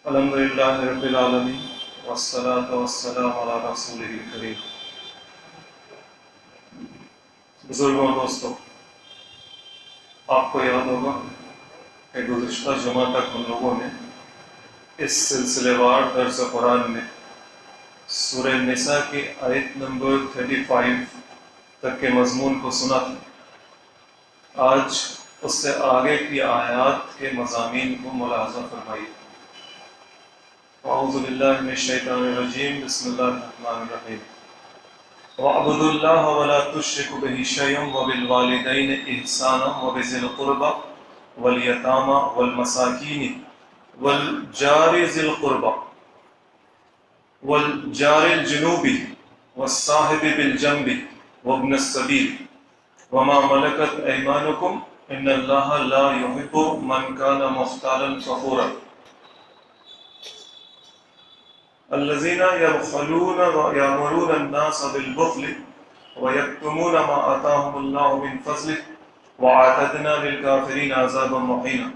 الحمدللہ رب العالمین والصلاة والسلام علی رسولہ الکریم۔ بزرگوں دوستوں، آپ کو یاد ہوگا کہ گزشتہ جمعہ تک ہم لوگوں نے اس سلسلے وار درس قرآن میں سورہ نساء کی آیت نمبر 35 تک کے مضمون کو سنا تھا۔ آج اس سے آگے کی آیات کے مضامین کو ملاحظہ فرمائیے۔ اعوذ باللہ من الشیطان الرجیم، بسم اللہ الرحمن الرحیم۔ وَاعْبُدُوا اللَّهَ وَلَا تُشْرِكُوا بِهِ شَيْئًا وَبِالْوَالِدَيْنِ إِحْسَانًا وَبِذِي الْقُرْبَى وَالْيَتَامَى وَالْمَسَاكِينِ وَالْجَارِ ذِي الْقُرْبَى وَالْجَارِ الْجُنُوبِ وَالصَّاحِبِ بِالْجَنبِ وَابْنِ السَّبِيلِ وَمَا مَلَكَتْ أَيْمَانُكُمْ إِنَّ اللَّهَ لَا يُحِبُّ مَنْ كَانَ مُخْتَالًا فَخُورًا الذين يبخلون ويأمرون الناس بالبخل ويكتمون ما آتاهم الله من فضله وأعتدنا للكافرين عذابا مهينا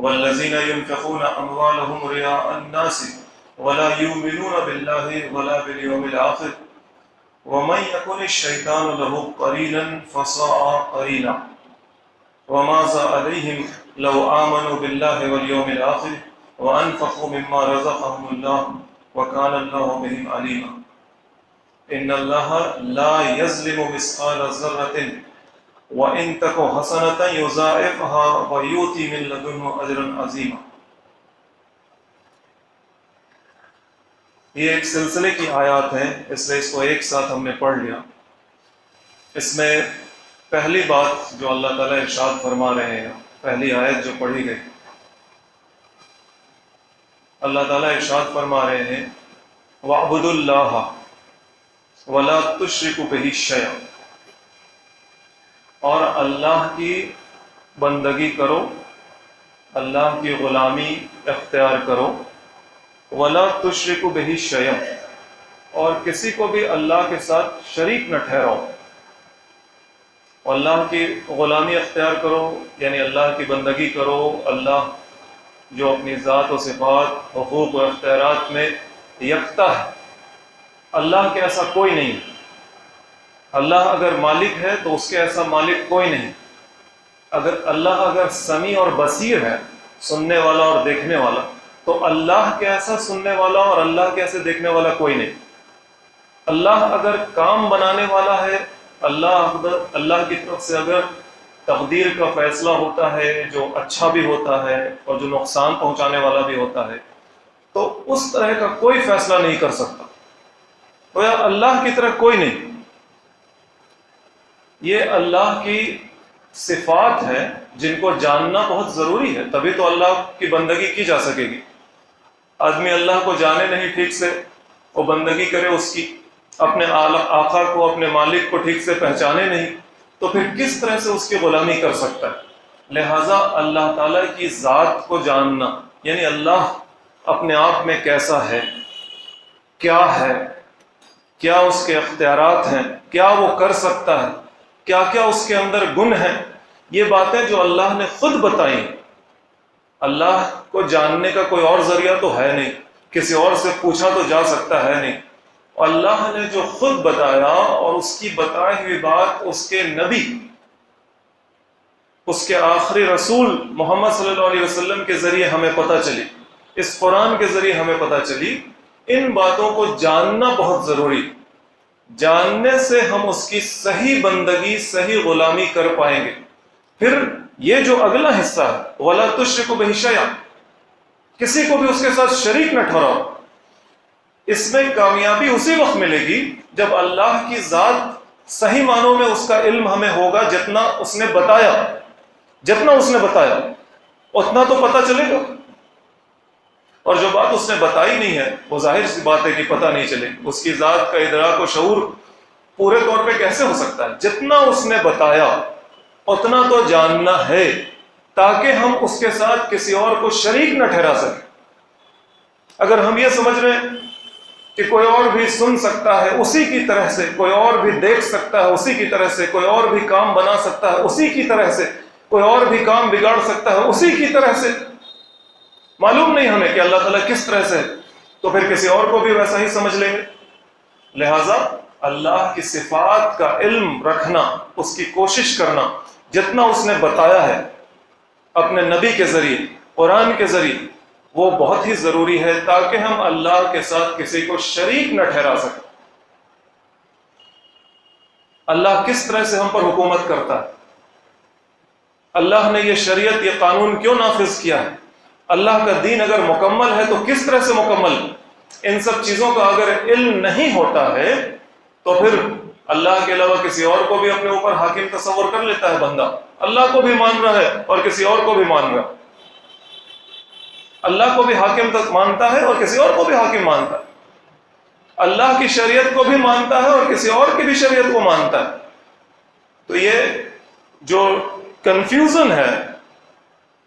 والذين ينفقون أموالهم رئاء الناس ولا يؤمنون بالله ولا باليوم الآخر ومن يكن الشيطان له قرينا فساء قرينا وماذا عليهم لو آمنوا بالله واليوم الآخر وأنفقوا مما رزقهم الله وَكَانَ اللَّهُ بِهِمْ عَلِيمًا إِنَّ اللَّهَ لَا يَظْلِمُ مِثْقَالَ ذَرَّةٍ وَإِن تَكُ حَسَنَةً يُضَاعِفْهَا وَيُؤْتِ مِن لَّدُنْهُ أَجْرًا عَظِيمًا۔ یہ ایک سلسلے کی آیات ہیں، اس لیے اس کو ایک ساتھ ہم نے پڑھ لیا۔ اس میں پہلی بات جو اللہ تعالیٰ ارشاد فرما رہے ہیں، پہلی آیت جو پڑھی گئی، اللہ تعالیٰ ارشاد فرما رہے ہیں وَاعْبُدُوا اللَّهَ وَلَا تُشْرِكُوا بِهِ شَيْئًا، اور اللہ کی بندگی کرو، اللہ کی غلامی اختیار کرو، وَلَا تُشْرِكُوا بِهِ شَيْئًا، اور کسی کو بھی اللہ کے ساتھ شریک نہ ٹھہراؤ۔ اللہ کی غلامی اختیار کرو یعنی اللہ کی بندگی کرو، اللہ جو اپنی ذات و صفات، حقوق و اختیارات میں یکتا ہے، اللہ کے ایسا کوئی نہیں۔ اللہ اگر مالک ہے تو اس کے ایسا مالک کوئی نہیں۔ اللہ اگر سمیع اور بصیر ہے، سننے والا اور دیکھنے والا، تو اللہ کے ایسا سننے والا اور اللہ کے ایسے دیکھنے والا کوئی نہیں۔ اللہ اگر کام بنانے والا ہے، اللہ کی طرف سے اگر تقدیر کا فیصلہ ہوتا ہے جو اچھا بھی ہوتا ہے اور جو نقصان پہنچانے والا بھی ہوتا ہے، تو اس طرح کا کوئی فیصلہ نہیں کر سکتا۔ تو اللہ کی طرح کوئی نہیں۔ یہ اللہ کی صفات ہے جن کو جاننا بہت ضروری ہے، تبھی تو اللہ کی بندگی کی جا سکے گی۔ آدمی اللہ کو جانے نہیں ٹھیک سے، وہ بندگی کرے اس کی، اپنے آقا کو، اپنے مالک کو ٹھیک سے پہچانے نہیں، تو پھر کس طرح سے اس کی غلامی کر سکتا ہے؟ لہٰذا اللہ تعالیٰ کی ذات کو جاننا، یعنی اللہ اپنے آپ میں کیسا ہے، کیا اس کے اختیارات ہیں، کیا وہ کر سکتا ہے، کیا کیا اس کے اندر گن ہیں، یہ باتیں جو اللہ نے خود بتائیں۔ اللہ کو جاننے کا کوئی اور ذریعہ تو ہے نہیں، کسی اور سے پوچھا تو جا سکتا ہے نہیں۔ اللہ نے جو خود بتایا اور اس کی بتائی ہوئی بات اس کے نبی، اس کے آخری رسول محمد صلی اللہ علیہ وسلم کے ذریعے ہمیں پتہ چلی، اس قرآن کے ذریعے ہمیں پتہ چلی۔ ان باتوں کو جاننا بہت ضروری، جاننے سے ہم اس کی صحیح بندگی، صحیح غلامی کر پائیں گے۔ پھر یہ جو اگلا حصہ ہے وَلَا تُشْرِكُوا بِهِ شَيْئًا، کسی کو بھی اس کے ساتھ شریک نہ ٹھہراؤ، اس میں کامیابی اسی وقت ملے گی جب اللہ کی ذات صحیح معنوں میں اس کا علم ہمیں ہوگا، جتنا اس نے بتایا اتنا تو پتہ چلے گا، اور جو بات اس نے بتائی نہیں ہے وہ ظاہر سی بات ہے کہ پتہ نہیں چلے۔ اس کی ذات کا ادراک و شعور پورے طور پہ کیسے ہو سکتا ہے؟ جتنا اس نے بتایا اتنا تو جاننا ہے، تاکہ ہم اس کے ساتھ کسی اور کو شریک نہ ٹھہرا سکیں۔ اگر ہم یہ سمجھ رہے ہیں کہ کوئی اور بھی سن سکتا ہے اسی کی طرح سے، کوئی اور بھی دیکھ سکتا ہے اسی کی طرح سے، کوئی اور بھی کام بنا سکتا ہے اسی کی طرح سے، کوئی اور بھی کام بگاڑ سکتا ہے اسی کی طرح سے، معلوم نہیں ہمیں کہ اللہ تعالیٰ کس طرح سے ہے، تو پھر کسی اور کو بھی ویسا ہی سمجھ لیں گے۔ لہٰذا اللہ کی صفات کا علم رکھنا، اس کی کوشش کرنا، جتنا اس نے بتایا ہے اپنے نبی کے ذریعے، قرآن کے ذریعے، وہ بہت ہی ضروری ہے تاکہ ہم اللہ کے ساتھ کسی کو شریک نہ ٹھہرا سکیں۔ اللہ کس طرح سے ہم پر حکومت کرتا ہے، اللہ نے یہ شریعت، یہ قانون کیوں نافذ کیا ہے، اللہ کا دین اگر مکمل ہے تو کس طرح سے مکمل ہے، ان سب چیزوں کا اگر علم نہیں ہوتا ہے تو پھر اللہ کے علاوہ کسی اور کو بھی اپنے اوپر حاکم تصور کر لیتا ہے بندہ، اللہ کو بھی مان رہا ہے اور کسی اور کو بھی مان رہا ہے، اللہ کو بھی حاکم مانتا ہے اور کسی اور کو بھی حاکم مانتا ہے، اللہ کی شریعت کو بھی مانتا ہے اور کسی اور کی بھی شریعت کو مانتا ہے۔ تو یہ جو کنفیوژن ہے،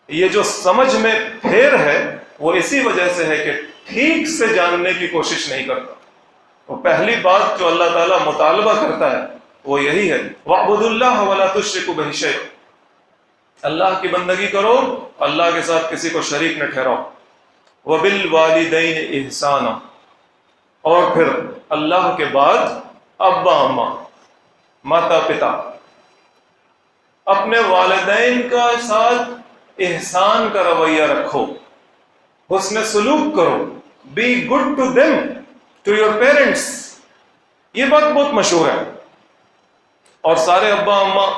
یہ جو سمجھ میں پھیر ہے، وہ اسی وجہ سے ہے کہ ٹھیک سے جاننے کی کوشش نہیں کرتا۔ وہ پہلی بات جو اللہ تعالیٰ مطالبہ کرتا ہے وہ یہی ہے، وَاعْبُدُوا اللَّهَ وَلَا تُشْرِكُوا بِهِ شَيْئًا، اللہ کی بندگی کرو، اللہ کے ساتھ کسی کو شریک نہ ٹھہراؤ۔ وَبِالْوَالِدَيْنِ إِحْسَانًا، اور پھر اللہ کے بعد ابا اماں، ماتا پتا، اپنے والدین کا ساتھ احسان کا رویہ رکھو، حسن سلوک کرو، be good to them, to your parents. یہ بات بہت مشہور ہے اور سارے ابا اماں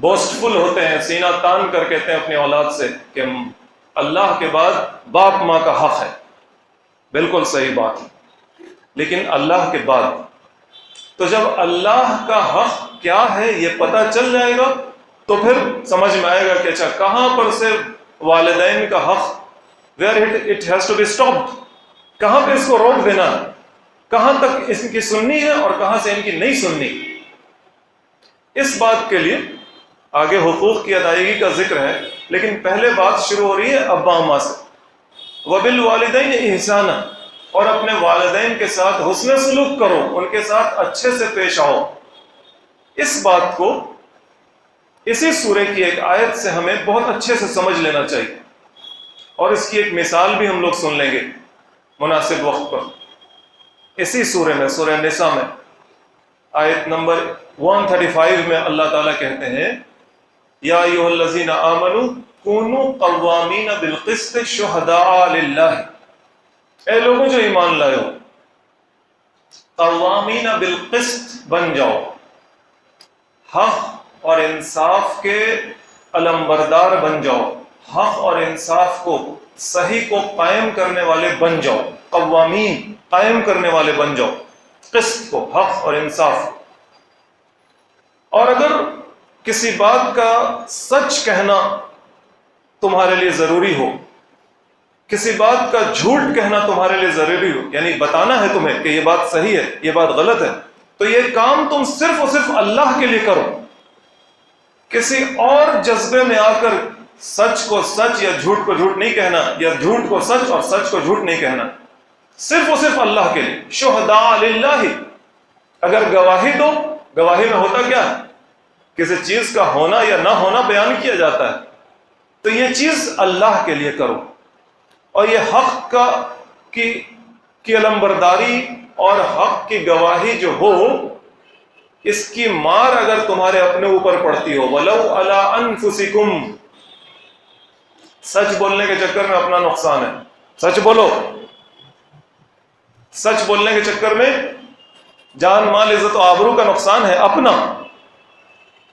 بوسٹ فل ہوتے ہیں، سینہ تان کر کہتے ہیں اپنی اولاد سے کہ اللہ کے بعد باپ ماں کا حق ہے۔ بالکل صحیح بات ہے، لیکن اللہ کے بعد تو جب اللہ کا حق کیا ہے یہ پتہ چل جائے گا تو پھر سمجھ میں آئے گا کہ اچھا کہاں پر سے والدین کا حق، where it has to be stopped، کہاں پہ اس کو روک دینا ہے، کہاں تک اس کی سننی ہے اور کہاں سے ان کی نہیں سننی۔ اس بات کے لیے آگے حقوق کی ادائیگی کا ذکر ہے، لیکن پہلے بات شروع ہو رہی ہے ابا اماں سے، وَبِالْوَالِدَيْنِ إِحْسَانًا، اور اپنے والدین کے ساتھ حسن سلوک کرو، ان کے ساتھ اچھے سے پیش آؤ۔ اس بات کو اسی سورہ کی ایک آیت سے ہمیں بہت اچھے سے سمجھ لینا چاہیے، اور اس کی ایک مثال بھی ہم لوگ سن لیں گے مناسب وقت پر۔ اسی سورہ میں، سورہ نساء میں آیت نمبر 135 میں اللہ تعالیٰ کہتے ہیں، یا ایھا الذین آمنوا کونوا قوامین بالقسط شہداء للہ، اے لوگوں جو ایمان لائے ہو، قوامین بالقسط بن جاؤ، حق اور انصاف کے علمبردار بن جاؤ، حق اور انصاف کو، صحیح کو قائم کرنے والے بن جاؤ، قوامین قائم کرنے والے بن جاؤ، قسط کو، حق اور انصاف۔ اور اگر کسی بات کا سچ کہنا تمہارے لیے ضروری ہو، کسی بات کا جھوٹ کہنا تمہارے لیے ضروری ہو، یعنی بتانا ہے تمہیں کہ یہ بات صحیح ہے، یہ بات غلط ہے، تو یہ کام تم صرف اور صرف اللہ کے لیے کرو، کسی اور جذبے میں آ کر سچ کو سچ یا جھوٹ کو جھوٹ نہیں کہنا، یا جھوٹ کو سچ اور سچ کو جھوٹ نہیں کہنا، صرف اور صرف اللہ کے لیے، شہداء للہ۔ اگر گواہی دو، گواہی میں ہوتا کیا، کسی چیز کا ہونا یا نہ ہونا بیان کیا جاتا ہے، تو یہ چیز اللہ کے لیے کرو، اور یہ حق کی علمبرداری اور حق کی گواہی جو ہو، اس کی مار اگر تمہارے اپنے اوپر پڑتی ہو، وَلَوْ عَلَىٰ أَنفُسِكُمْ، سچ بولنے کے چکر میں اپنا نقصان ہے، سچ بولو، سچ بولنے کے چکر میں جان مال عزت و آبرو کا نقصان ہے اپنا،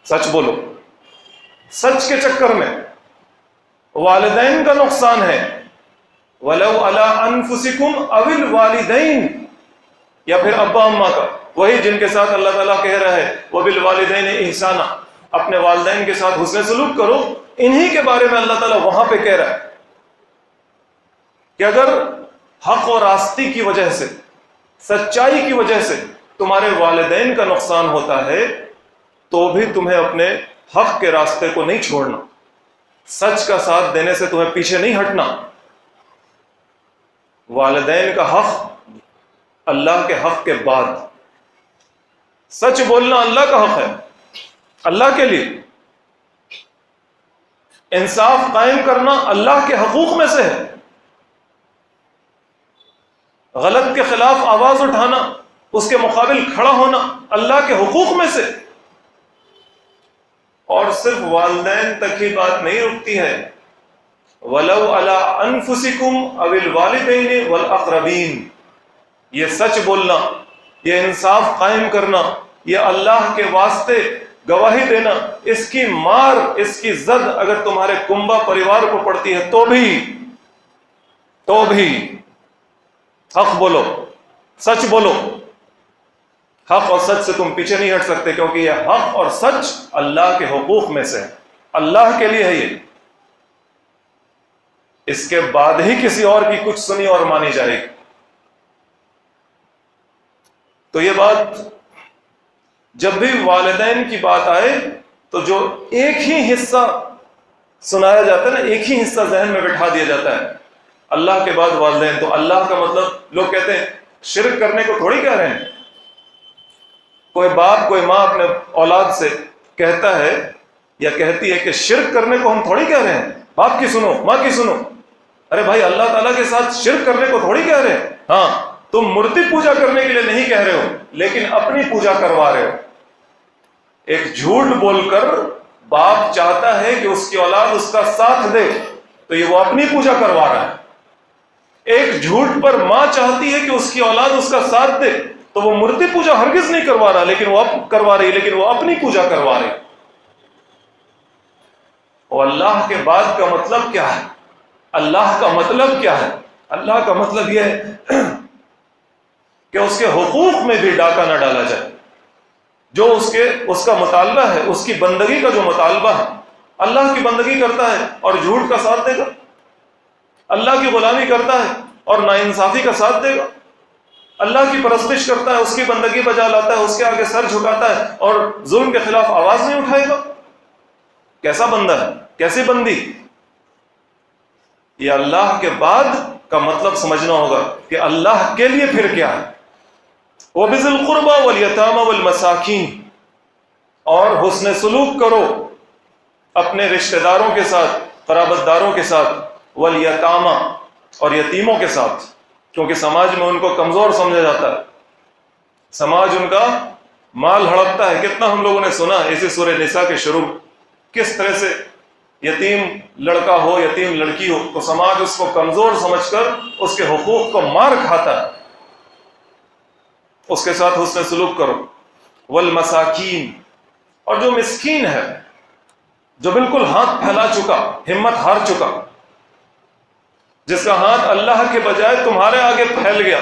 سچ بولو، سچ کے چکر میں والدین کا نقصان ہے، وَلَوْ عَلَىٰ أَنفُسِكُمْ أَوِ الْوَالِدَيْنِ، یا پھر ابا اماں کا، وہی جن کے ساتھ اللہ تعالیٰ کہہ رہا ہے وَبِالْوَالِدَيْنِ إِحْسَانًا، اپنے والدین کے ساتھ حسن سلوک کرو، انہی کے بارے میں اللہ تعالیٰ وہاں پہ کہہ رہا ہے کہ اگر حق و راستی کی وجہ سے، سچائی کی وجہ سے تمہارے والدین کا نقصان ہوتا ہے تو بھی تمہیں اپنے حق کے راستے کو نہیں چھوڑنا، سچ کا ساتھ دینے سے تمہیں پیچھے نہیں ہٹنا۔ والدین کا حق اللہ کے حق کے بعد، سچ بولنا اللہ کا حق ہے، اللہ کے لیے، انصاف قائم کرنا اللہ کے حقوق میں سے ہے، غلط کے خلاف آواز اٹھانا، اس کے مقابل کھڑا ہونا اللہ کے حقوق میں سے۔ اور صرف والدین تک ہی بات نہیں رکتی ہے، وَلَوْ عَلَىٰ أَنفُسِكُمْ أَوِ الْوَالِدَيْنِ وَالْأَقْرَبِينَ، یہ سچ بولنا، یہ انصاف قائم کرنا، یہ اللہ کے واسطے گواہی دینا، اس کی مار، اس کی زد اگر تمہارے کنبہ پریوار کو پڑتی ہے تو بھی حق بولو، سچ بولو۔ حق اور سچ سے تم پیچھے نہیں ہٹ سکتے، کیونکہ یہ حق اور سچ اللہ کے حقوق میں سے ہے، اللہ کے لیے ہے یہ۔ اس کے بعد ہی کسی اور کی کچھ سنی اور مانی جائے گی۔ تو یہ بات جب بھی والدین کی بات آئے تو جو ایک ہی حصہ سنایا جاتا ہے نا، ایک ہی حصہ ذہن میں بٹھا دیا جاتا ہے، اللہ کے بعد والدین۔ تو اللہ کا مطلب لوگ کہتے ہیں شرک کرنے کو تھوڑی کہہ رہے ہیں۔ کوئی باپ کوئی ماں اپنے اولاد سے کہتا ہے یا کہتی ہے کہ شرک کرنے کو ہم تھوڑی کہہ رہے ہیں، باپ کی سنو ماں کی سنو۔ ارے بھائی، اللہ تعالیٰ کے ساتھ شرک کرنے کو تھوڑی کہہ رہے ہیں۔ ہاں، تم مورتی پوجا کرنے کے لیے نہیں کہہ رہے ہو، لیکن اپنی پوجا کروا رہے ہو۔ ایک جھوٹ بول کر باپ چاہتا ہے کہ اس کی اولاد اس کا ساتھ دے، تو یہ وہ اپنی پوجا کروا رہا ہے۔ ایک جھوٹ پر ماں چاہتی ہے کہ اس کی اولاد اس کا ساتھ دے، تو وہ مورتی پوجا ہرگز نہیں کروا رہا، لیکن وہ اپنی پوجا کروا رہی۔ اور اللہ کے بعد کا مطلب کیا ہے؟ اللہ کا مطلب کیا ہے؟ اللہ کا مطلب یہ ہے کہ اس کے حقوق میں بھی ڈاکہ نہ ڈالا جائے۔ جو اس کا مطالبہ ہے، اس کی بندگی کا جو مطالبہ ہے، اللہ کی بندگی کرتا ہے اور جھوٹ کا ساتھ دے گا، اللہ کی غلامی کرتا ہے اور ناانصافی کا ساتھ دے گا، اللہ کی پرستش کرتا ہے، اس کی بندگی بجا لاتا ہے، اس کے آگے سر جھکاتا ہے اور ظلم کے خلاف آواز نہیں اٹھائے گا، کیسا بندہ ہے، کیسی بندی؟ یہ اللہ کے بعد کا مطلب سمجھنا ہوگا کہ اللہ کے لیے پھر کیا ہے۔ وَبِذِي الْقُرْبَى وَالْيَتَامَى وَالْمَسَاكِينِ، اور حسن سلوک کرو اپنے رشتہ داروں کے ساتھ، قرابت داروں کے ساتھ، وَالْيَتَامَى، اور یتیموں کے ساتھ، کیونکہ سماج میں ان کو کمزور سمجھا جاتا ہے، سماج ان کا مال ہڑپتا ہے۔ کتنا ہم لوگوں نے سنا اسی سورہ نساء کے شروع کس طرح سے یتیم لڑکا ہو یتیم لڑکی ہو تو سماج اس کو کمزور سمجھ کر اس کے حقوق کو مار کھاتا ہے۔ اس کے ساتھ حسن سلوک کرو۔ والمساکین، اور جو مسکین ہے، جو بالکل ہاتھ پھیلا چکا، ہمت ہار چکا، جس کا ہاتھ اللہ کے بجائے تمہارے آگے پھیل گیا،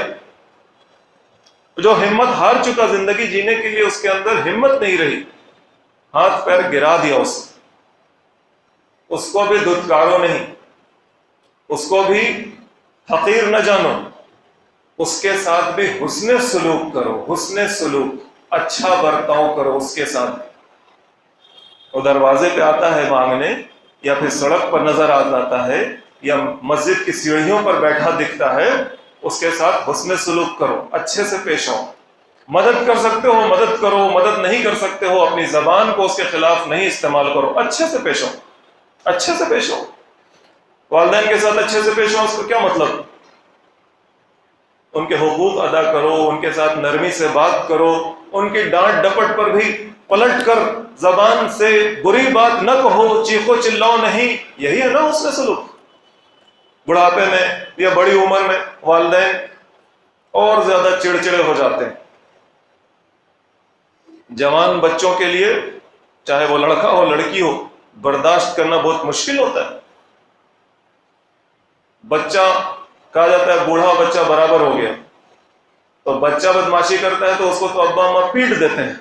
جو ہمت ہار چکا، زندگی جینے کے لیے اس کے اندر ہمت نہیں رہی، ہاتھ پیر گرا دیا، اس کو بھی دھتکارو نہیں، اس کو بھی حقیر نہ جانو، اس کے ساتھ بھی حسن سلوک کرو، حسن سلوک، اچھا برتاؤ کرو اس کے ساتھ۔ وہ دروازے پہ آتا ہے مانگنے، یا پھر سڑک پر نظر آ جاتا ہے، یا مسجد کی سیڑھیوں پر بیٹھا دکھتا ہے، اس کے ساتھ حسن سلوک کرو، اچھے سے پیش آؤ۔ مدد کر سکتے ہو مدد کرو، مدد نہیں کر سکتے ہو اپنی زبان کو اس کے خلاف نہیں استعمال کرو، اچھے سے پیش آؤ، اچھے سے پیش آؤ۔ والدین کے ساتھ اچھے سے پیش آؤ، اس کا کیا مطلب؟ ان کے حقوق ادا کرو، ان کے ساتھ نرمی سے بات کرو، ان کی ڈانٹ ڈپٹ پر بھی پلٹ کر زبان سے بری بات نہ کہو، چیخو چلاؤ نہیں، یہی ہے نا حسن سلوک۔ بڑھاپے میں یا بڑی عمر میں والدین اور زیادہ چڑچڑے ہو جاتے ہیں۔ جوان بچوں کے لیے، چاہے وہ لڑکا ہو لڑکی ہو، برداشت کرنا بہت مشکل ہوتا ہے۔ بچہ کہا جاتا ہے بوڑھا بچہ برابر ہو گیا، تو بچہ بدماشی کرتا ہے تو اس کو تو ابا اماں پیٹ دیتے ہیں،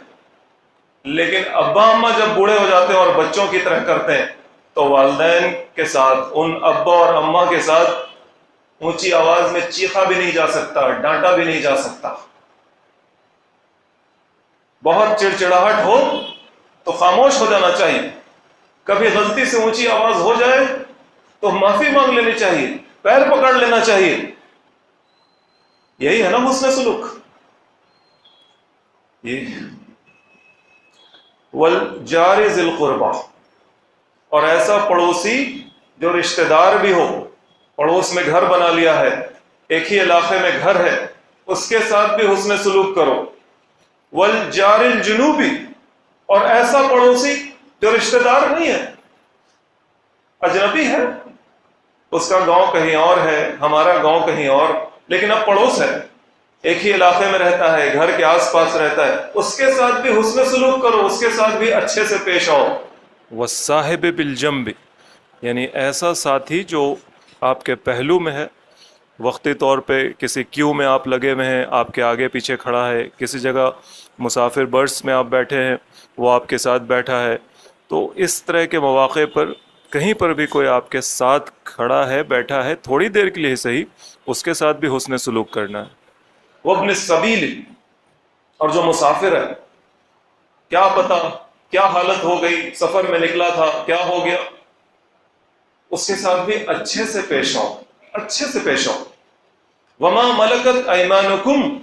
لیکن ابا اماں جب بوڑھے ہو جاتے ہیں اور بچوں کی طرح کرتے ہیں تو والدین کے ساتھ، ان ابا اور اماں کے ساتھ اونچی آواز میں چیخا بھی نہیں جا سکتا، ڈانٹا بھی نہیں جا سکتا۔ بہت چڑچڑاہٹ ہو تو خاموش ہو جانا چاہیے، کبھی غلطی سے اونچی آواز ہو جائے تو معافی مانگ لینی چاہیے، پیر پکڑ لینا چاہیے۔ یہی ہے نا حسن سلوک۔ والجار ذی القربہ، اور ایسا پڑوسی جو رشتہ دار بھی ہو، پڑوس میں گھر بنا لیا ہے، ایک ہی علاقے میں گھر ہے اس کے ساتھ بھی حسن سلوک کرو، والجار الجنوبی، اور ایسا پڑوسی جو رشتہ دار نہیں ہے، اجنبی ہے، اس کا گاؤں کہیں اور ہے، ہمارا گاؤں کہیں اور، لیکن اب پڑوس ہے، ایک ہی علاقے میں رہتا ہے، گھر کے آس پاس رہتا ہے، اس کے ساتھ بھی حسن سلوک کرو، اس کے ساتھ بھی اچھے سے پیش آؤ۔ والصاحب بالجنب، یعنی ایسا ساتھی جو آپ کے پہلو میں ہے، وقتی طور پہ کسی کیو میں آپ لگے ہوئے ہیں، آپ کے آگے پیچھے کھڑا ہے، کسی جگہ مسافر برس میں آپ بیٹھے ہیں، وہ آپ کے ساتھ بیٹھا ہے، تو اس طرح کے مواقع پر کہیں پر بھی کوئی آپ کے ساتھ کھڑا ہے، بیٹھا ہے، تھوڑی دیر کے لیے صحیح، اس کے ساتھ بھی حسن سلوک کرنا ہے۔ وابن السبیل، اور جو مسافر ہے، کیا پتہ کیا حالت ہو گئی، سفر میں نکلا تھا، کیا ہو گیا، اس کے ساتھ بھی اچھے سے پیش آؤ، اچھے سے پیش آؤ۔ وما ملکت ایمانکم،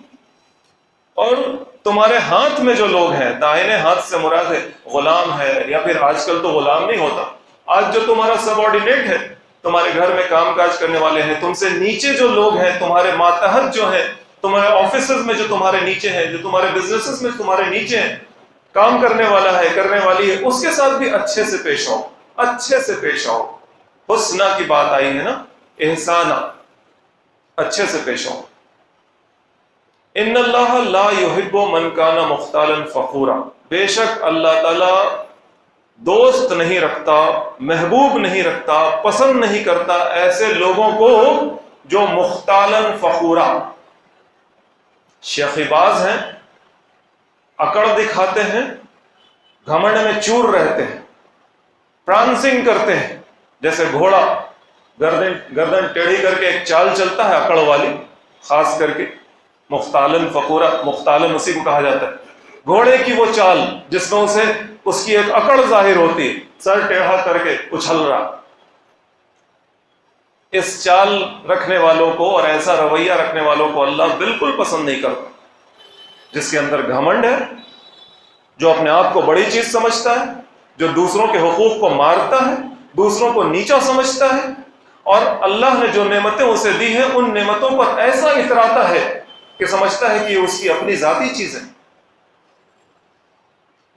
اور تمہارے ہاتھ میں جو لوگ ہیں، دائنے ہاتھ سے مراد ہے غلام ہے، یا پھر آج کل تو غلام نہیں ہوتا، آج جو تمہارا سب آرڈینیٹ ہے، تمہارے گھر میں کام کاج کرنے والے ہیں، تم سے نیچے جو لوگ ہیں، تمہارے ماتحت جو ہیں، تمہارے آفیسز میں جو تمہارے نیچے ہیں، جو تمہارے بزنسز میں تمہارے نیچے ہیں، کام کرنے والا ہے، کرنے والی ہے، اس کے ساتھ بھی اچھے سے پیش آؤ، اچھے سے پیش آؤ۔ حسنہ کی بات آئی ہے نا، احسانہ، اچھے سے پیش آؤ۔ ان اللہ لا یحب من کان مختالا فخورا، بے شک اللہ تعالی دوست نہیں رکھتا، محبوب نہیں رکھتا، پسند نہیں کرتا ایسے لوگوں کو جو مختالن فخورا، شیخیباز ہیں، اکڑ دکھاتے ہیں، گھمنڈ میں چور رہتے ہیں، پرانسنگ کرتے ہیں، جیسے گھوڑا گردن ٹیڑھی کر کے ایک چال چلتا ہے اکڑ والی، خاص کر کے مختالن فخورا، مختالن اسی کو کہا جاتا ہے، گھوڑے کی وہ چال جس میں اس کی ایک اکڑ ظاہر ہوتی، سر ٹیڑھا کر کے اچھل رہا۔ اس چال رکھنے والوں کو اور ایسا رویہ رکھنے والوں کو اللہ بالکل پسند نہیں کرتا۔ جس کے اندر گھمنڈ ہے، جو اپنے آپ کو بڑی چیز سمجھتا ہے، جو دوسروں کے حقوق کو مارتا ہے، دوسروں کو نیچا سمجھتا ہے، اور اللہ نے جو نعمتیں اسے دی ہیں ان نعمتوں پر ایسا اتراتا ہے کہ سمجھتا ہے کہ یہ اس کی اپنی ذاتی چیز ہے،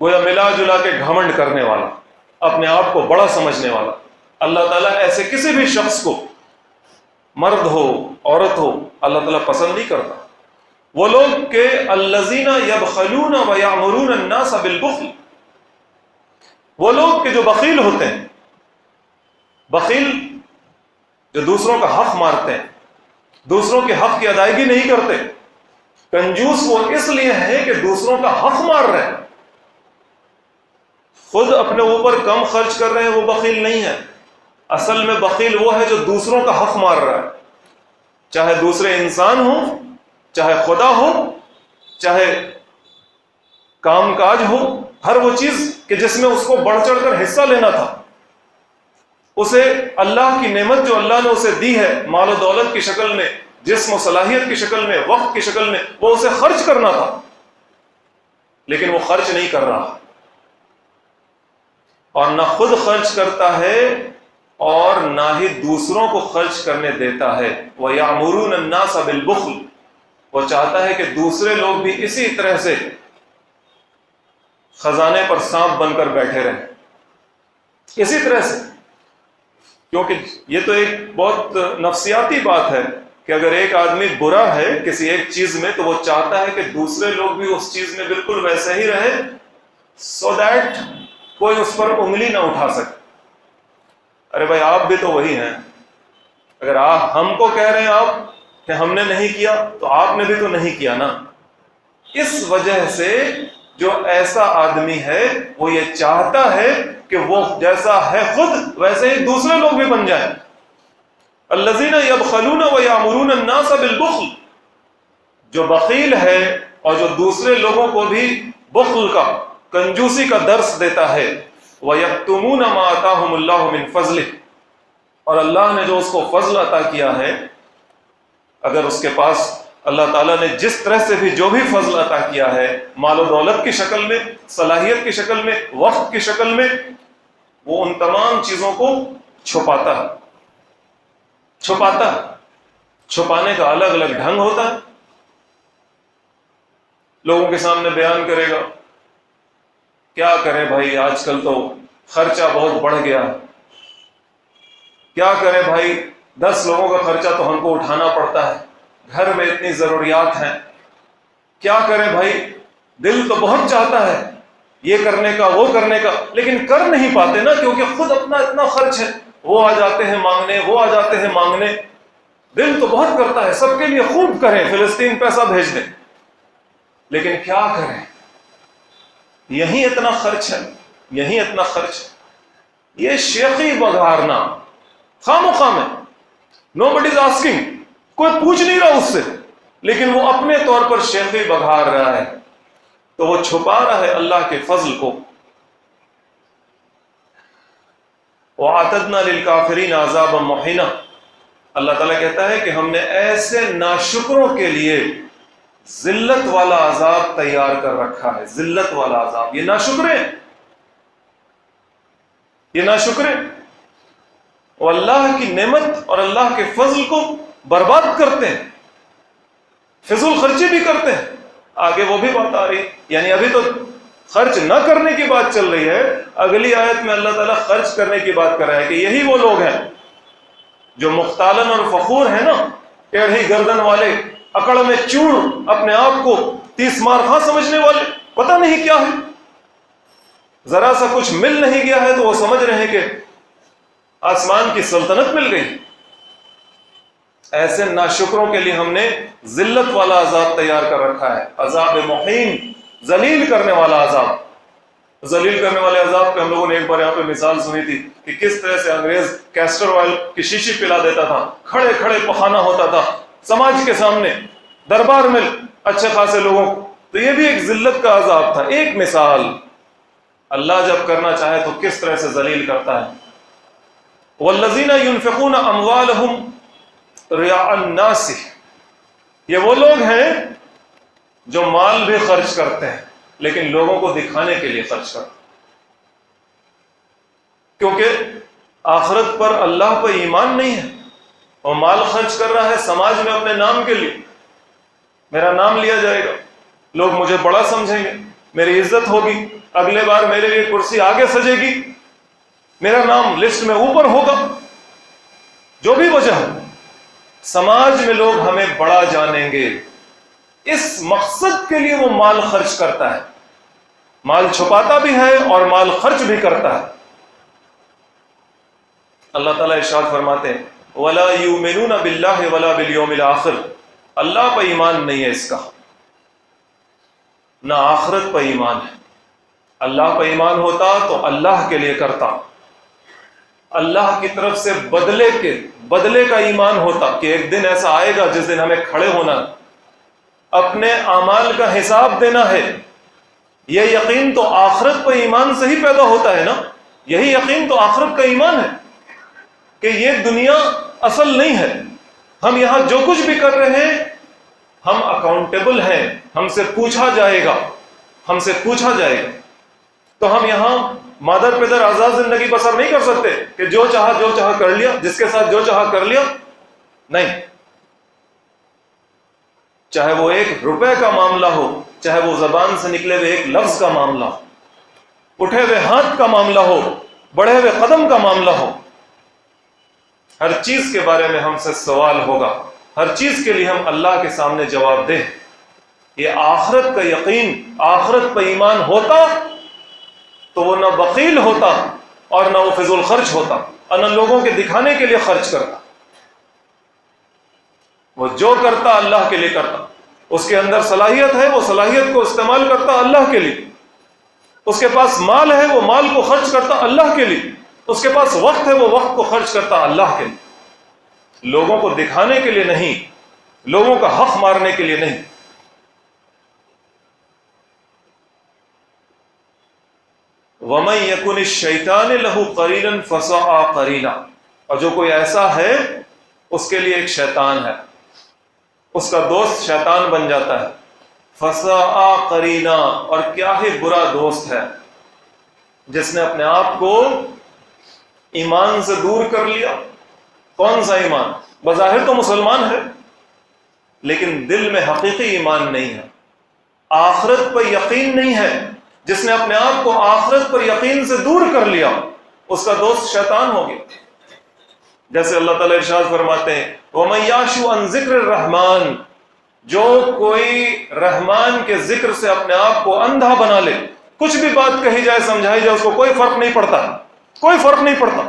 گویا ملا جلا کے گھمنڈ کرنے والا، اپنے آپ کو بڑا سمجھنے والا۔ اللہ تعالیٰ ایسے کسی بھی شخص کو، مرد ہو عورت ہو، اللہ تعالیٰ پسند نہیں کرتا۔ وہ لوگ کہ الذین یبخلون ویأمرون الناس بالبخل، وہ لوگ کہ جو بخیل ہوتے ہیں، بخیل جو دوسروں کا حق مارتے ہیں، دوسروں کے حق کی ادائیگی نہیں کرتے، کنجوس وہ اس لیے ہے کہ دوسروں کا حق مار رہے ہیں، خود اپنے اوپر کم خرچ کر رہے ہیں، وہ بخیل نہیں ہے۔ اصل میں بخیل وہ ہے جو دوسروں کا حق مار رہا ہے، چاہے دوسرے انسان ہو، چاہے خدا ہو، چاہے کام کاج ہو، ہر وہ چیز کہ جس میں اس کو بڑھ چڑھ کر حصہ لینا تھا، اسے اللہ کی نعمت جو اللہ نے اسے دی ہے مال و دولت کی شکل میں، جسم و صلاحیت کی شکل میں، وقت کی شکل میں، وہ اسے خرچ کرنا تھا، لیکن وہ خرچ نہیں کر رہا، اور نہ خود خرچ کرتا ہے اور نہ ہی دوسروں کو خرچ کرنے دیتا ہے۔ وَيَعْمُرُونَ النَّاسَ بِالْبُخْلِ، وہ چاہتا ہے کہ دوسرے لوگ بھی اسی طرح سے خزانے پر سانپ بن کر بیٹھے رہیں، اسی طرح سے، کیونکہ یہ تو ایک بہت نفسیاتی بات ہے کہ اگر ایک آدمی برا ہے کسی ایک چیز میں تو وہ چاہتا ہے کہ دوسرے لوگ بھی اس چیز میں بالکل ویسے ہی رہے، سو دیٹ کوئی اس پر انگلی نہ اٹھا سکے۔ ارے بھائی آپ بھی تو وہی ہیں، اگر آپ ہم کو کہہ رہے ہیں آپ کہ ہم نے نہیں کیا تو آپ نے بھی تو نہیں کیا نا۔ اس وجہ سے جو ایسا آدمی ہے وہ یہ چاہتا ہے کہ وہ جیسا ہے خود ویسے ہی دوسرے لوگ بھی بن جائیں۔ الذین یبخلون ویأمرون الناس بالبخل، جو بخیل ہے اور جو دوسرے لوگوں کو بھی بخل کا، کنجوسی کا درس دیتا ہے۔ وَيَكْتُمُونَ مَا آتَاهُمُ اللَّهُ مِنْ فَضْلِهِ، اور اللہ نے جو اس کو فضل عطا کیا ہے، اگر اس کے پاس اللہ تعالیٰ نے جس طرح سے بھی جو بھی فضل عطا کیا ہے، مال و دولت کی شکل میں، صلاحیت کی شکل میں، وقت کی شکل میں، وہ ان تمام چیزوں کو چھپاتا ہے، چھپانے کا الگ الگ ڈھنگ ہوتا ہے. لوگوں کے سامنے بیان کرے گا, کیا کرے بھائی آج کل تو خرچہ بہت بڑھ گیا, کیا کرے بھائی 10 لوگوں کا خرچہ تو ہم کو اٹھانا پڑتا ہے, گھر میں اتنی ضروریات ہیں, کیا کرے بھائی, دل تو بہت چاہتا ہے یہ کرنے کا وہ کرنے کا, لیکن کر نہیں پاتے نا, کیونکہ خود اپنا اتنا خرچ ہے. وہ آ جاتے ہیں مانگنے, وہ آ جاتے ہیں مانگنے. دل تو بہت کرتا ہے سب کے لیے خوب کریں, فلسطین پیسہ بھیج دیں, لیکن کیا کریں, یہیں اتنا خرچ ہے, یہیں اتنا خرچ ہے. یہ شیخی بگارنا خام و خام ہے. نوبڈی از آسکنگ, کوئی پوچھ نہیں رہا اس سے, لیکن وہ اپنے طور پر شیخی بگار رہا ہے, تو وہ چھپا رہا ہے اللہ کے فضل کو. وَأَعْتَدْنَا لِلْكَافِرِينَ عَذَابًا مُحِينًا, اللہ تعالیٰ کہتا ہے کہ ہم نے ایسے ناشکروں کے لیے ذلت والا عذاب تیار کر رکھا ہے. ذلت والا عذاب, یہ ناشکرے, یہ ناشکرے, وہ اللہ کی نعمت اور اللہ کے فضل کو برباد کرتے ہیں, فضول خرچی بھی کرتے ہیں. آگے وہ بھی بات آ رہی ہے, یعنی ابھی تو خرچ نہ کرنے کی بات چل رہی ہے, اگلی آیت میں اللہ تعالیٰ خرچ کرنے کی بات کر رہا ہے کہ یہی وہ لوگ ہیں جو مختالن اور فخور ہیں نا, ٹیڑھی گردن والے, اکڑ میں چور, اپنے آپ کو 30 مار خاں سمجھنے والے, پتہ نہیں کیا ہے, ذرا سا کچھ مل نہیں گیا ہے تو وہ سمجھ رہے ہیں کہ آسمان کی سلطنت مل گئی. ایسے ناشکروں کے لیے ہم نے ذلت والا عذاب تیار کر رکھا ہے, عذاب مہین, ذلیل کرنے والا عذاب. ذلیل کرنے والے عذاب پہ ہم لوگوں نے ایک بار یہاں پہ مثال سنی تھی کہ کس طرح سے انگریز کیسٹر آئل کی شیشی پلا دیتا تھا, کھڑے کھڑے پخانا ہوتا تھا سماج کے سامنے, دربار میں اچھے خاصے لوگوں کو. تو یہ بھی ایک ذلت کا عذاب تھا, ایک مثال. اللہ جب کرنا چاہے تو کس طرح سے ذلیل کرتا ہے. وَالَّذِينَ يُنْفِقُونَ أَمْوَالَهُمْ رِيَاءَ النَّاسِ, یہ وہ لوگ ہیں جو مال بھی خرچ کرتے ہیں لیکن لوگوں کو دکھانے کے لیے خرچ کرتے ہیں, کیونکہ آخرت پر اللہ پر ایمان نہیں ہے, اور مال خرچ کر رہا ہے سماج میں اپنے نام کے لیے. میرا نام لیا جائے گا, لوگ مجھے بڑا سمجھیں گے, میری عزت ہوگی, اگلے بار میرے لیے کرسی آگے سجے گی, میرا نام لسٹ میں اوپر ہوگا. جو بھی وجہ ہے, سماج میں لوگ ہمیں بڑا جانیں گے, اس مقصد کے لیے وہ مال خرچ کرتا ہے. مال چھپاتا بھی ہے اور مال خرچ بھی کرتا ہے. اللہ تعالیٰ ارشاد فرماتے ہیں وَلَا يُؤْمِنُونَ بِاللَّهِ وَلَا بِالْيَوْمِ الْآخِرِ, اللہ پر ایمان نہیں ہے اس کا, نہ آخرت پر ایمان ہے. اللہ پر ایمان ہوتا تو اللہ کے لیے کرتا, اللہ کی طرف سے بدلے کا ایمان ہوتا کہ ایک دن ایسا آئے گا جس دن ہمیں کھڑے ہونا, اپنے اعمال کا حساب دینا ہے. یہ یقین تو آخرت پر ایمان سے ہی پیدا ہوتا ہے نا, یہی یقین تو آخرت کا ایمان ہے کہ یہ دنیا اصل نہیں ہے. ہم یہاں جو کچھ بھی کر رہے ہیں ہم اکاؤنٹیبل ہیں, ہم سے پوچھا جائے گا, ہم سے پوچھا جائے گا. تو ہم یہاں مادر پدر آزاد زندگی بسر نہیں کر سکتے کہ جو چاہا کر لیا, جس کے ساتھ جو چاہا کر لیا. نہیں, چاہے وہ 1 روپے کا معاملہ ہو, چاہے وہ زبان سے نکلے ہوئے ایک لفظ کا معاملہ ہو, اٹھے ہوئے ہاتھ کا معاملہ ہو, بڑھے ہوئے قدم کا معاملہ ہو, ہر چیز کے بارے میں ہم سے سوال ہوگا, ہر چیز کے لیے ہم اللہ کے سامنے جواب دیں. یہ آخرت کا یقین, آخرت پہ ایمان ہوتا تو وہ نہ بخیل ہوتا اور نہ وہ فضول خرچ ہوتا, اور نہ لوگوں کے دکھانے کے لیے خرچ کرتا. وہ جو کرتا اللہ کے لیے کرتا, اس کے اندر صلاحیت ہے وہ صلاحیت کو استعمال کرتا اللہ کے لیے, اس کے پاس مال ہے وہ مال کو خرچ کرتا اللہ کے لیے, اس کے پاس وقت ہے وہ وقت کو خرچ کرتا اللہ کے لیے, لوگوں کو دکھانے کے لیے نہیں, لوگوں کا حق مارنے کے لیے نہیں. وَمَن يَكُنِ الشَّيْطَانِ لَهُ قَرِينًا فَسَاءَ قَرِينًا, اور جو کوئی ایسا ہے اس کے لیے ایک شیطان ہے, اس کا دوست شیطان بن جاتا ہے. فَسَاءَ قَرِينًا, اور کیا ہی برا دوست ہے جس نے اپنے آپ کو ایمان سے دور کر لیا. کون سا ایمان؟ بظاہر تو مسلمان ہے, لیکن دل میں حقیقی ایمان نہیں ہے، آخرت پر یقین نہیں ہے، جس نے اپنے آپ کو آخرت پر یقین سے دور کر لیا، اس کا دوست شیطان ہو گیا۔ جیسے اللہ تعالیٰ ارشاد فرماتے ہیں وَمَن يَعْشُ عَن ذِكْرِ الرَّحْمَٰنِ، جو کوئی رحمان کے ذکر سے اپنے آپ کو اندھا بنا لے، کچھ بھی بات کہی جائے سمجھائی جائے اس کو کوئی فرق نہیں پڑتا، کوئی فرق نہیں پڑتا۔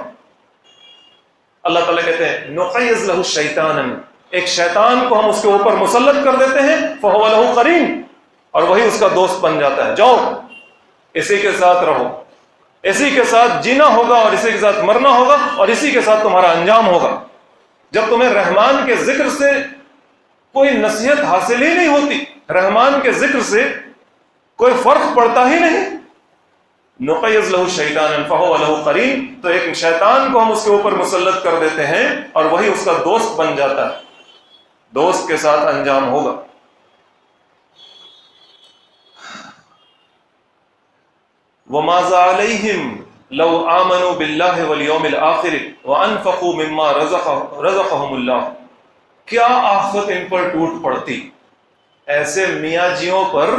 اللہ تعالیٰ کہتے ہیں نُقَيِّضْ لَهُ الشَّيْطَانًا، ایک شیطان کو ہم اس کے اوپر مسلط کر دیتے ہیں، فَهُوَ لَهُ قَرِينٌ، اور وہی اس کا دوست بن جاتا ہے، جاؤ اسی کے ساتھ رہو، اسی کے ساتھ جینا ہوگا اور اسی کے ساتھ مرنا ہوگا اور اسی کے ساتھ تمہارا انجام ہوگا۔ جب تمہیں رحمان کے ذکر سے کوئی نصیحت حاصل ہی نہیں ہوتی، رحمان کے ذکر سے کوئی فرق پڑتا ہی نہیں، نُقَيِّضْ لَهُ الشَّيْطَانًا فَهُوَ لَهُ قَرِينٌ، تو ایک شیطان کو ہم اس کے اوپر مسلط کر دیتے ہیں اور وہی اس کا دوست بن جاتا ہے، دوست کے ساتھ انجام ہوگا۔ وَمَاذَا عَلَيْهِمْ لَوْ آمَنُوا بِاللَّهِ وَالْيَوْمِ الْآخِرِ وَأَنفَقُوا مِمَّا رَزَقَهُمُ اللَّهُ، کیا آفت ان پر ٹوٹ پڑتی، ایسے میاں جیوں پر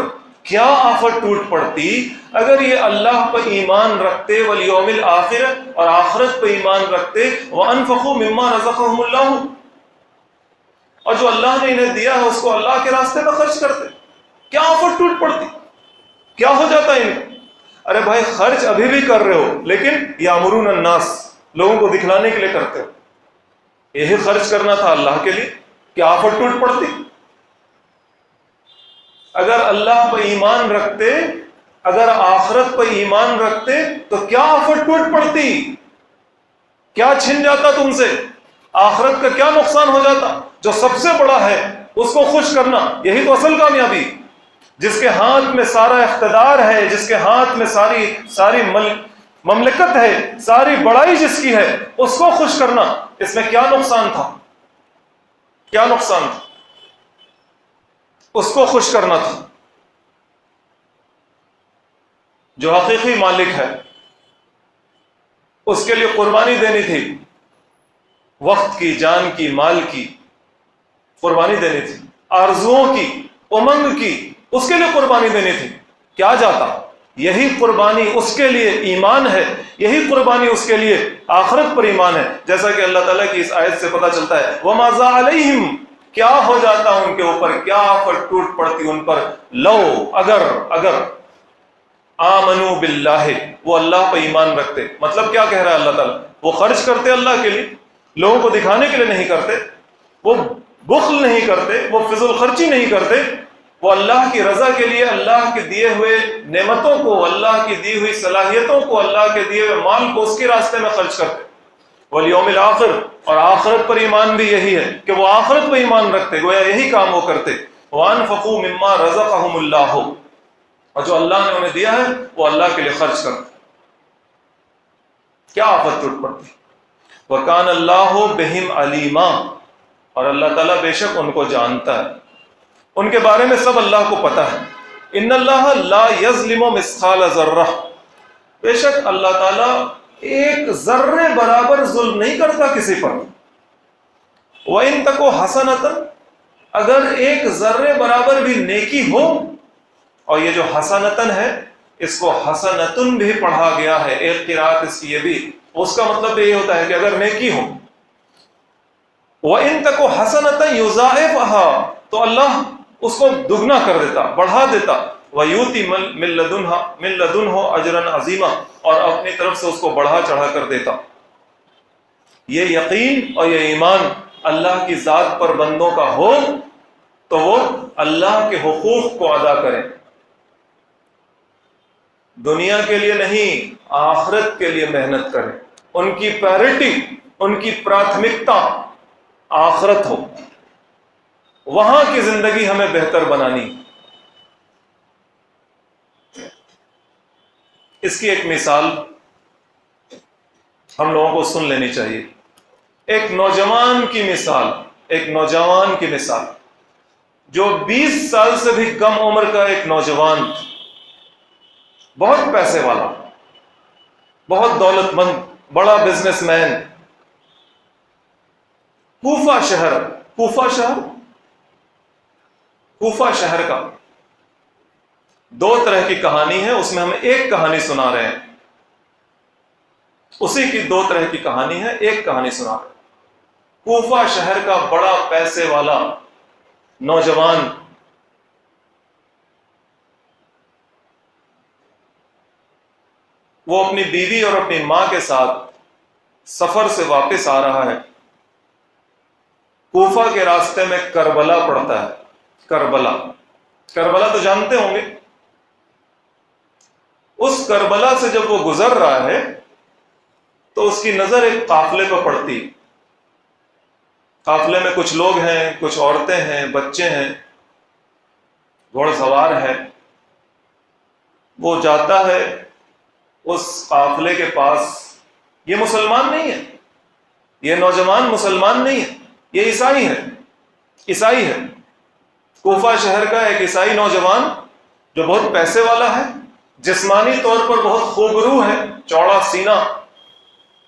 کیا آفت ٹوٹ پڑتی اگر یہ اللہ پر ایمان رکھتے، والیوم الآخر، اور آخرت پر ایمان رکھتے، وَأَنفَقُوا مِمَّا رَزَقَهُمُ اللَّهُ، اور جو اللہ نے انہیں دیا ہے اس کو اللہ کے راستے میں خرچ کرتے، کیا آفت ٹوٹ پڑتی، کیا ہو جاتا انہیں؟ ارے بھائی خرچ ابھی بھی کر رہے ہو لیکن یامرون الناس، لوگوں کو دکھلانے کے لیے کرتے ہو، یہی خرچ کرنا تھا اللہ کے لیے، کیا آفت ٹوٹ پڑتی؟ اگر اللہ پر ایمان رکھتے، اگر آخرت پر ایمان رکھتے تو کیا آفت ٹوٹ پڑتی، کیا چھن جاتا تم سے، آخرت کا کیا نقصان ہو جاتا؟ جو سب سے بڑا ہے اس کو خوش کرنا، یہی تو اصل کامیابی، جس کے ہاتھ میں سارا اقتدار ہے، جس کے ہاتھ میں ساری مملکت ہے، ساری بڑائی جس کی ہے، اس کو خوش کرنا، اس میں کیا نقصان تھا، کیا نقصان تھا؟ اس کو خوش کرنا تھا۔ جو حقیقی مالک ہے اس کے لیے قربانی دینی تھی، وقت کی، جان کی، مال کی قربانی دینی تھی، آرزوؤں کی، امنگ کی، اس کے لیے قربانی دینی تھی، کیا جاتا؟ یہی قربانی اس کے لیے ایمان ہے، یہی قربانی اس کے لیے آخرت پر ایمان ہے، جیسا کہ اللہ تعالیٰ کی اس آیت سے پتہ چلتا ہے وَمَاذَا عَلَيْهِمْ، کیا ہو جاتا ان کے اوپر، کیا آفت ٹوٹ پڑتی ان پر، لو، اگر آمنوا باللہ، وہ اللہ پر ایمان رکھتے۔ مطلب کیا کہہ رہا ہے اللہ تعالیٰ؟ وہ خرچ کرتے اللہ کے لیے، لوگوں کو دکھانے کے لیے نہیں کرتے، وہ بخل نہیں کرتے، وہ فضول خرچی نہیں کرتے، وہ اللہ کی رضا کے لیے اللہ کے دیے ہوئے نعمتوں کو، اللہ کی دی ہوئی صلاحیتوں کو، اللہ کے دیے ہوئے مال کو اس کے راستے میں خرچ کرتے۔ والیوم الآخر، اور آخرت پر ایمان بھی یہی ہے کہ وہ آخرت پر ایمان رکھتے، گویا یہی کام وہ کرتے۔ وَأَنفَقُوا مِمَّا رَزَقَهُمُ اللَّهُ، اور جو اللہ نے انہیں دیا ہے وہ اللہ کے لیے خرچ کرتے، کیا آفت ٹوٹ پڑتی۔ وَكَانَ اللَّهُ بِهِمْ عَلِيمًا، اور اللہ تعالیٰ بے شک ان کو جانتا ہے، ان کے بارے میں سب اللہ کو پتہ ہے۔ ان اللہ لا یظلم مثقال ذرہ، بے شک اللہ تعالیٰ ایک ذرے برابر ظلم نہیں کرتا کسی پر۔ وَإِن تَكُ حَسَنَةً، اگر ایک ذرے برابر بھی نیکی ہو، اور یہ جو حسنتن ہے اس کو حسنتن بھی پڑھا گیا ہے، ایک قرات اس کی یہ بھی، اس کا مطلب یہ ہوتا ہے کہ اگر نیکی ہو، وَإِن تَكُ حَسَنَةً يُضَاعِفْهَا، تو اللہ اس کو دگنا کر دیتا، بڑھا دیتا، وَيُؤْتِ مِن لَّدُنْهُ أَجْرًا عَظِيمًا، اور اپنی طرف سے اس کو بڑھا چڑھا کر دیتا۔ یہ یقین اور یہ ایمان اللہ کی ذات پر بندوں کا ہو تو وہ اللہ کے حقوق کو ادا کریں، دنیا کے لیے نہیں، آخرت کے لیے محنت کریں، ان کی پریورٹی، ان کی پراتھمکتا آخرت ہو، وہاں کی زندگی ہمیں بہتر بنانی۔ اس کی ایک مثال ہم لوگوں کو سن لینی چاہیے، ایک نوجوان کی مثال، ایک نوجوان کی مثال جو 20 سال سے بھی کم عمر کا ایک نوجوان، بہت پیسے والا، بہت دولت مند، بڑا بزنس مین، کوفہ شہر کوفہ شہر کا 2 طرح کی کہانی ہے، اس میں ہم ایک کہانی سنا رہے ہیں، اسی کی 2 طرح کی کہانی ہے، ایک کہانی سنا رہے ہیں۔ کوفہ شہر کا بڑا پیسے والا نوجوان وہ اپنی بیوی اور اپنی ماں کے ساتھ سفر سے واپس آ رہا ہے۔ کوفہ کے راستے میں کربلا پڑتا ہے۔ کربلا تو جانتے ہوں گے۔ اس کربلا سے جب وہ گزر رہا ہے تو اس کی نظر ایک قافلے پہ پڑتی۔ قافلے میں کچھ لوگ ہیں، کچھ عورتیں ہیں، بچے ہیں، گھوڑ سوار ہے۔ وہ جاتا ہے اس قافلے کے پاس۔ یہ مسلمان نہیں ہے، یہ نوجوان مسلمان نہیں ہے، یہ عیسائی ہے۔ کوفہ شہر کا ایک عیسائی نوجوان جو بہت پیسے والا ہے، جسمانی طور پر بہت خوبرو ہے، چوڑا سینہ،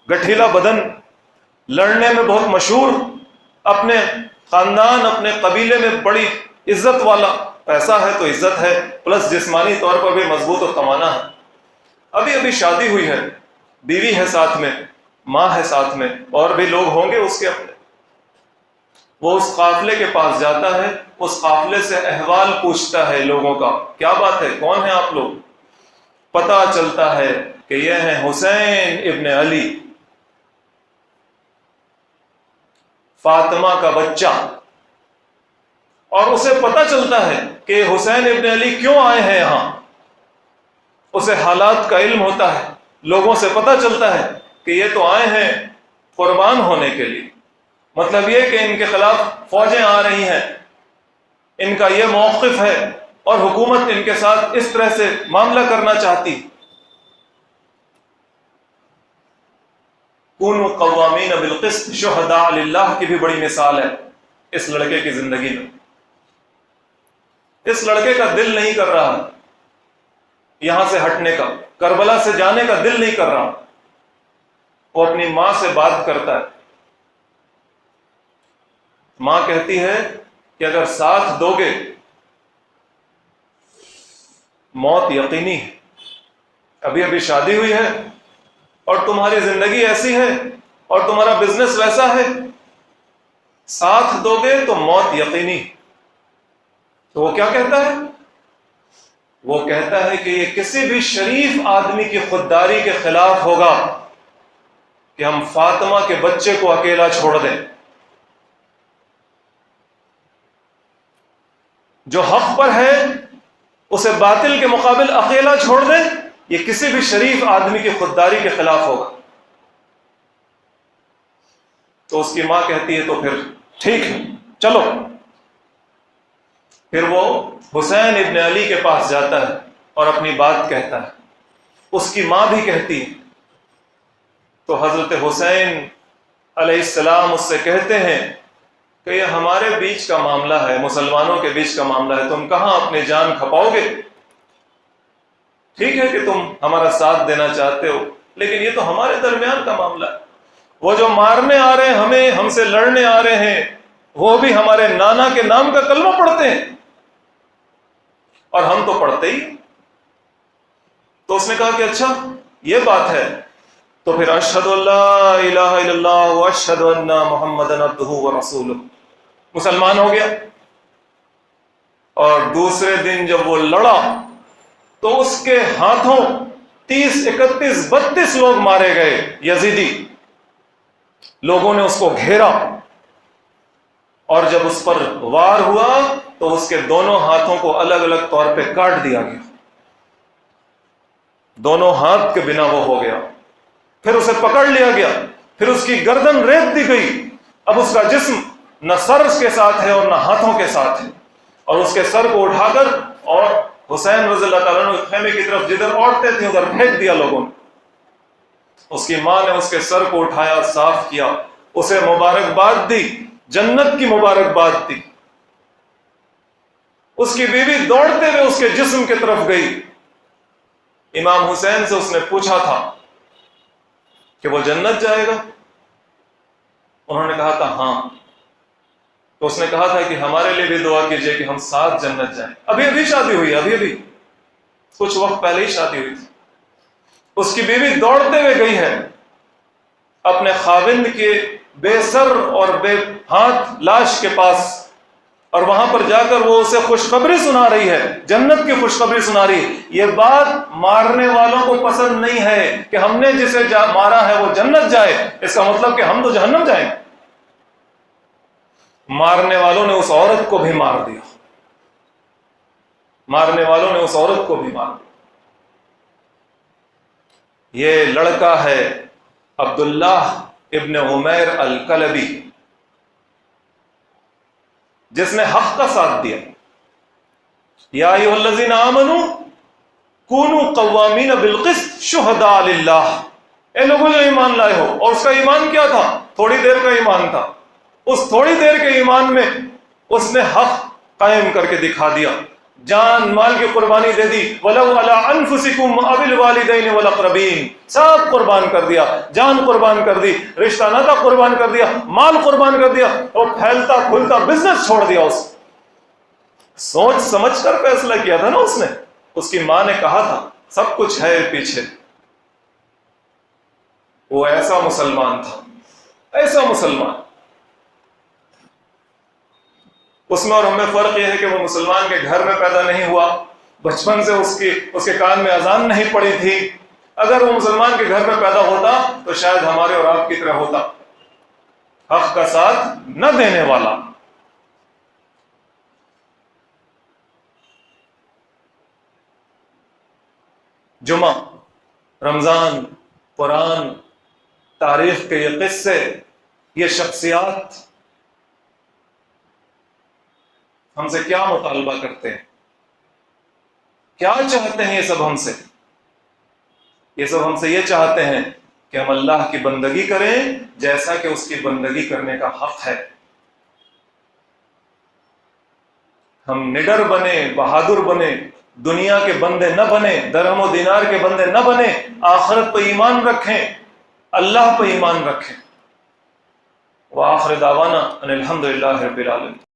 گٹھیلا بدن، لڑنے میں بہت مشہور، اپنے خاندان اپنے قبیلے میں بڑی عزت والا، پیسہ ہے تو عزت ہے، پلس جسمانی طور پر بھی مضبوط و توانا ہے۔ ابھی شادی ہوئی ہے، بیوی ہے ساتھ میں، ماں ہے ساتھ میں، اور بھی لوگ ہوں گے اس کے اپنے۔ وہ اس قافلے کے پاس جاتا ہے، اس قافلے سے احوال پوچھتا ہے لوگوں کا، کیا بات ہے، کون ہیں آپ لوگ؟ پتہ چلتا ہے کہ یہ ہیں حسین ابن علی، فاطمہ کا بچہ۔ اور اسے پتہ چلتا ہے کہ حسین ابن علی کیوں آئے ہیں یہاں، اسے حالات کا علم ہوتا ہے، لوگوں سے پتہ چلتا ہے کہ یہ تو آئے ہیں قربان ہونے کے لیے، مطلب یہ کہ ان کے خلاف فوجیں آ رہی ہیں، ان کا یہ موقف ہے اور حکومت ان کے ساتھ اس طرح سے معاملہ کرنا چاہتی۔ کونوا قوامین بالقسط شہداء للہ کی بھی بڑی مثال ہے اس لڑکے کی زندگی میں۔ اس لڑکے کا دل نہیں کر رہا یہاں سے ہٹنے کا، کربلا سے جانے کا دل نہیں کر رہا۔ وہ اپنی ماں سے بات کرتا ہے۔ ماں کہتی ہے کہ اگر ساتھ دو گے موت یقینی ہے، ابھی شادی ہوئی ہے اور تمہاری زندگی ایسی ہے اور تمہارا بزنس ویسا ہے، ساتھ دو گے تو موت یقینی۔ تو وہ کیا کہتا ہے؟ وہ کہتا ہے کہ یہ کسی بھی شریف آدمی کی خودداری کے خلاف ہوگا کہ ہم فاطمہ کے بچے کو اکیلا چھوڑ دیں۔ جو حق پر ہے اسے باطل کے مقابل اکیلا چھوڑ دیں، یہ کسی بھی شریف آدمی کی خودداری کے خلاف ہوگا۔ تو اس کی ماں کہتی ہے تو پھر ٹھیک ہے چلو۔ پھر وہ حسین ابن علی کے پاس جاتا ہے اور اپنی بات کہتا ہے، اس کی ماں بھی کہتی ہے۔ تو حضرت حسین علیہ السلام اس سے کہتے ہیں کہ یہ ہمارے بیچ کا معاملہ ہے، مسلمانوں کے بیچ کا معاملہ ہے، تم کہاں اپنی جان کھپاؤ گے؟ ٹھیک ہے کہ تم ہمارا ساتھ دینا چاہتے ہو، لیکن یہ تو ہمارے درمیان کا معاملہ ہے۔ وہ جو مارنے آ رہے ہیں ہمیں، ہم سے لڑنے آ رہے ہیں، وہ بھی ہمارے نانا کے نام کا کلمہ پڑھتے ہیں اور ہم تو پڑھتے ہی۔ تو اس نے کہا کہ اچھا یہ بات ہے، تو پھر اشہد ان لا الہ الا اللہ واشہد ان محمدًا عبدہ ورسولہ، مسلمان ہو گیا۔ اور دوسرے دن جب وہ لڑا تو اس کے ہاتھوں 30 31 32 لوگ مارے گئے، یزیدی لوگوں نے اس کو گھیرا، اور جب اس پر وار ہوا تو اس کے دونوں ہاتھوں کو الگ الگ طور پہ کاٹ دیا گیا، دونوں ہاتھ کے بنا وہ ہو گیا۔ پھر اسے پکڑ لیا گیا، پھر اس کی گردن ریت دی گئی۔ اب اس کا جسم نہ سر کے ساتھ ہے اور نہ ہاتھوں کے ساتھ ہے، اور اس کے سر کو اٹھا کر اور حسین رضی اللہ تعالیٰ عنہ خیمے کی طرف جدھر عورتیں تھیں ادھر پھینک دیا لوگوں نے۔ اس کی ماں نے اس کے سر کو اٹھایا، صاف کیا، اسے مبارکباد دی، جنت کی مبارکباد دی۔ اس کی بیوی دوڑتے ہوئے اس کے جسم کی طرف گئی۔ امام حسین سے اس نے پوچھا تھا کہ وہ جنت جائے گا؟ انہوں نے کہا تھا ہاں۔ تو اس نے کہا تھا کہ ہمارے لیے بھی دعا کیجئے کہ ہم ساتھ جنت جائیں. ابھی شادی ہوئی, ابھی کچھ وقت پہلے ہی شادی ہوئی تھی. اس کی بیوی دوڑتے ہوئے گئی ہے اپنے خاوند کے بے سر اور بے ہاتھ لاش کے پاس, اور وہاں پر جا کر وہ اسے خوشخبری سنا رہی ہے, جنت کی خوشخبری سنا رہی ہے. یہ بات مارنے والوں کو پسند نہیں ہے کہ ہم نے جسے مارا ہے وہ جنت جائے, اس کا مطلب کہ ہم تو جہنم جائیں. مارنے والوں نے اس عورت کو بھی مار دیا, مارنے والوں نے اس عورت کو بھی مار دیا. یہ لڑکا ہے عبداللہ ابن عمیر الکلبی, جس نے حق کا ساتھ دیا. یا ایھا الذین آمنوا کونوا قوامین بالقسط شہداء للہ, اے لوگوں جو ایمان لائے ہو. اور اس کا ایمان کیا تھا؟ تھوڑی دیر کا ایمان تھا. اس تھوڑی دیر کے ایمان میں اس نے حق قائم کر کے دکھا دیا, جان مال کی قربانی دے دی. وَلَوْ عَلَىٰ أَنفُسِكُمْ أَوِ الْوَالِدَيْنِ وَالْأَقْرَبِينَ, سب قربان کر دیا, جان قربان کر دی, رشتہ ناطہ قربان کر دیا, مال قربان کر دیا, اور پھیلتا کھلتا بزنس چھوڑ دیا. اس سوچ سمجھ کر فیصلہ کیا تھا نا اس نے. اس کی ماں نے کہا تھا سب کچھ ہے پیچھے. وہ ایسا مسلمان تھا, ایسا مسلمان. اس میں اور ہمیں فرق یہ ہے کہ وہ مسلمان کے گھر میں پیدا نہیں ہوا, بچپن سے اس کے کان میں اذان نہیں پڑی تھی. اگر وہ مسلمان کے گھر میں پیدا ہوتا تو شاید ہمارے اور آپ کی طرح ہوتا, حق کا ساتھ نہ دینے والا. جمعہ, رمضان, قرآن, تاریخ کے یہ قصے, یہ شخصیات ہم سے کیا مطالبہ کرتے ہیں, کیا چاہتے ہیں؟ یہ سب ہم سے یہ چاہتے ہیں کہ ہم اللہ کی بندگی کریں جیسا کہ اس کی بندگی کرنے کا حق ہے. ہم نڈر بنے, بہادر بنے, دنیا کے بندے نہ بنے, درہم و دینار کے بندے نہ بنے, آخرت پہ ایمان رکھیں, اللہ پہ ایمان رکھیں. وآخر دعوانا ان الحمد للہ رب العالمین.